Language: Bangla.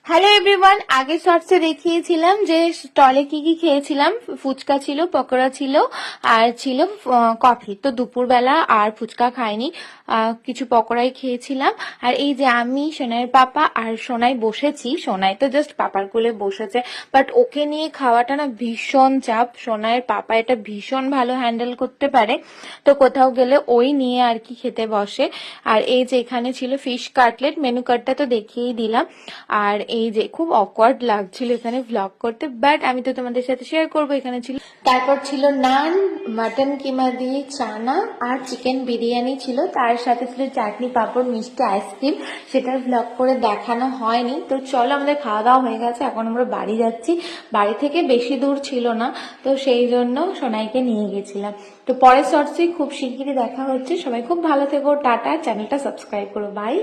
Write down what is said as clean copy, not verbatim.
হ্যালো এভরিওয়ান, আগের শর্টসে দেখিয়েছিলাম যে স্টলে কি কি খেয়েছিলাম। ফুচকা ছিল, পকোড়া ছিল, আর ছিল কফি। তো দুপুরবেলা আর ফুচকা খাইনি, কিছু পকোড়াই খেয়েছিলাম। আর এই যে আমি, সোনাইয়ের পাপা আর সোনাই বসেছি। সোনাই তো জাস্ট পাপার কোলে বসেছে, বাট ওকে নিয়ে খাওয়াটা না ভীষণ চাপ। সোনাইয়ের পাপা এটা ভীষণ ভালো হ্যান্ডেল করতে পারে, তো কোথাও গেলে ওই নিয়ে আর কি খেতে বসে। আর এই যে এখানে ছিল ফিশ কাটলেট, মেনু কার্ডটা তো দেখিয়েই দিলাম। আর এই যে খুব অকওয়ার্ড লাগছিল এখানে ভ্লগ করতে, বাট আমি তো তোমাদের সাথে শেয়ার করবো। এখানে ছিল, তারপর ছিল নান, মাটন কিমা দিয়ে চানা, আর চিকেন বিরিয়ানি ছিল। তার সাথে ছিল চাটনি, পাঁপড়, মিষ্টি, আইসক্রিম। সেটার ভ্লগ করে দেখানো হয়নি। তো চলো, আমাদের খাওয়া দাওয়া হয়ে গেছে, এখন আমরা বাড়ি যাচ্ছি। বাড়ি থেকে বেশি দূর ছিল না, তো সেই জন্য সোনাইকে নিয়ে গেছিলাম। তো পরের শর্টসে খুব শিগগিরই দেখা হচ্ছে। সবাই খুব ভালো থেকো, টাটা। চ্যানেলটা সাবস্ক্রাইব করো, বাই।